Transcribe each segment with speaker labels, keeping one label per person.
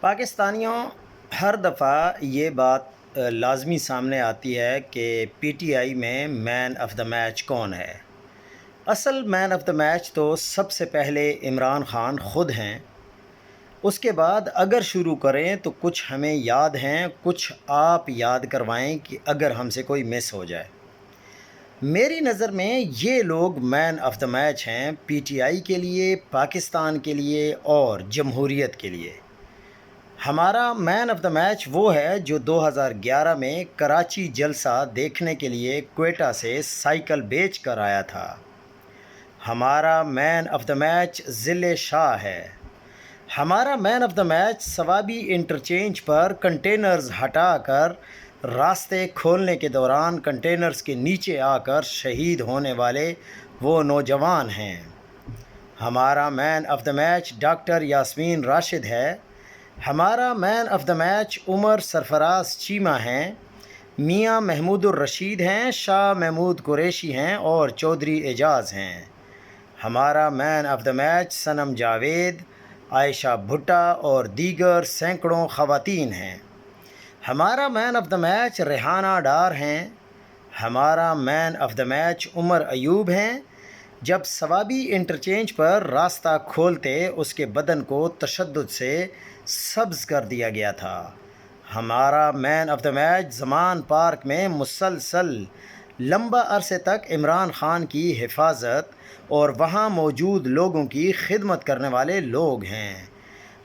Speaker 1: پاکستانیوں ہر دفعہ یہ بات لازمی سامنے آتی ہے کہ پی ٹی آئی میں مین آف دا میچ کون ہے۔ اصل مین آف دا میچ تو سب سے پہلے عمران خان خود ہیں۔ اس کے بعد اگر شروع کریں تو کچھ ہمیں یاد ہیں، کچھ آپ یاد کروائیں کہ اگر ہم سے کوئی مس ہو جائے۔ میری نظر میں یہ لوگ مین آف دا میچ ہیں، پی ٹی آئی کے لیے، پاکستان کے لیے اور جمہوریت کے لیے۔ ہمارا مین آف دا میچ وہ ہے جو 2011 میں کراچی جلسہ دیکھنے کے لیے کوئٹہ سے سائیکل بیچ کر آیا تھا۔ ہمارا مین آف دا میچ ذل شاہ ہے۔ ہمارا man of the match Swabi interchange پر کنٹینرز ہٹا کر راستے کھولنے کے دوران کنٹینرز کے نیچے آ کر شہید ہونے والے وہ نوجوان ہیں۔ ہمارا man of the match doctor Yasmin Rashid ہے۔ ہمارا man of the match Umar Sarfraz Cheema ہیں، میاں محمود الرشید ہیں، شاہ محمود قریشی ہیں اور چودھری اعجاز ہیں۔ ہمارا man of the match Sanam Javed, Ayesha Bhatta اور دیگر سینکڑوں خواتین ہیں۔ ہمارا man of the match Rehana Dar ہیں۔ ہمارا man of the match Umar Ayub ہیں۔ جب ثوابی انٹرچینج پر راستہ کھولتے اس کے بدن کو تشدد سے سبز کر دیا گیا تھا۔ ہمارا man of the match Zaman park میں مسلسل لمبا عرصے تک عمران خان کی حفاظت اور وہاں موجود لوگوں کی خدمت کرنے والے لوگ ہیں۔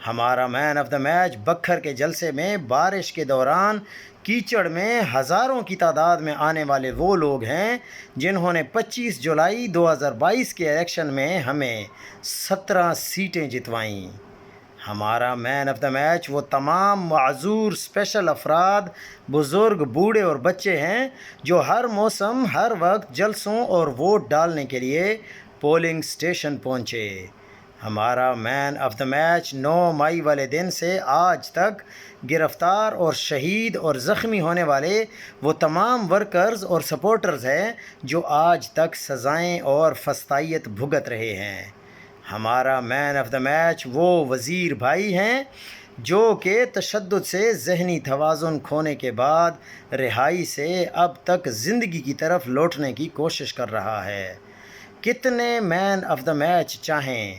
Speaker 1: ہمارا مین آف دا میچ بکھر کے جلسے میں بارش کے دوران کیچڑ میں ہزاروں کی تعداد میں آنے والے وہ لوگ ہیں جنہوں نے 25 جولائی 2022 کے الیکشن میں ہمیں 17 سیٹیں جتوائیں۔ ہمارا مین آف دا میچ وہ تمام معذور اسپیشل افراد، بزرگ، بوڑھے اور بچے ہیں جو ہر موسم، ہر وقت جلسوں اور ووٹ ڈالنے کے لیے پولنگ اسٹیشن پہنچے۔ ہمارا مین آف دا میچ 9 مئی والے دن سے آج تک گرفتار اور شہید اور زخمی ہونے والے وہ تمام ورکرز اور سپورٹرز ہیں جو آج تک سزائیں اور فسطائیت بھگت رہے ہیں۔ ہمارا مین آف دا میچ وہ وزیر بھائی ہیں جو کہ تشدد سے ذہنی توازن کھونے کے بعد رہائی سے اب تک زندگی کی طرف لوٹنے کی کوشش کر رہا ہے۔ کتنے مین آف دا میچ چاہیں؟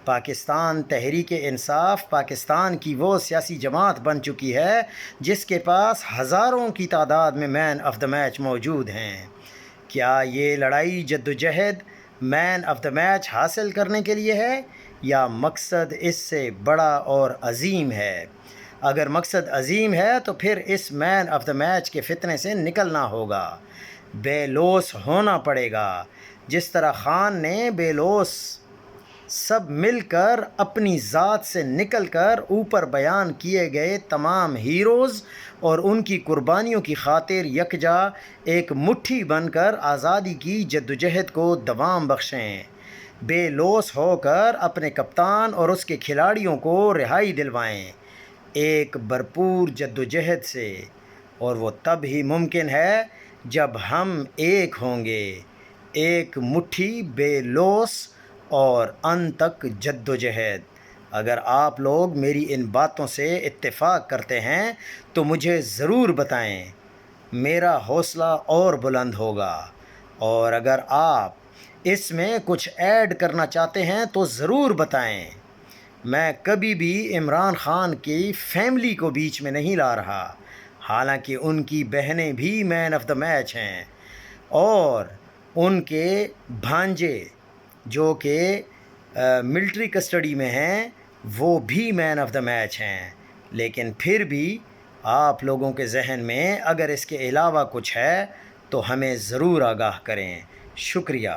Speaker 1: پاکستان تحریک انصاف پاکستان کی وہ سیاسی جماعت بن چکی ہے جس کے پاس ہزاروں کی تعداد میں مین آف دا میچ موجود ہیں۔ کیا یہ لڑائی جدوجہد مین آف دا میچ حاصل کرنے کے لیے ہے یا مقصد اس سے بڑا اور عظیم ہے؟ اگر مقصد عظیم ہے تو پھر اس مین آف دا میچ کے فتنے سے نکلنا ہوگا، بے لوث ہونا پڑے گا، جس طرح خان نے بے لوث سب مل کر اپنی ذات سے نکل کر اوپر بیان کیے گئے تمام ہیروز اور ان کی قربانیوں کی خاطر یکجا ایک مٹھی بن کر آزادی کی جدوجہد کو دوام بخشیں، بے لوث ہو کر اپنے کپتان اور اس کے کھلاڑیوں کو رہائی دلوائیں ایک بھرپور جدوجہد سے، اور وہ تب ہی ممکن ہے جب ہم ایک ہوں گے، ایک مٹھی بے لوث اور ان تک جدوجہد۔ اگر آپ لوگ میری ان باتوں سے اتفاق کرتے ہیں تو مجھے ضرور بتائیں، میرا حوصلہ اور بلند ہوگا، اور اگر آپ اس میں کچھ ایڈ کرنا چاہتے ہیں تو ضرور بتائیں۔ میں کبھی بھی عمران خان کی فیملی کو بیچ میں نہیں لا رہا، حالانکہ ان کی بہنیں بھی مین آف دا میچ ہیں اور ان کے بھانجے جو کہ ملٹری کسٹڈی میں ہیں وہ بھی مین آف دا میچ ہیں، لیکن پھر بھی آپ لوگوں کے ذہن میں اگر اس کے علاوہ کچھ ہے تو ہمیں ضرور آگاہ کریں۔ شکریہ۔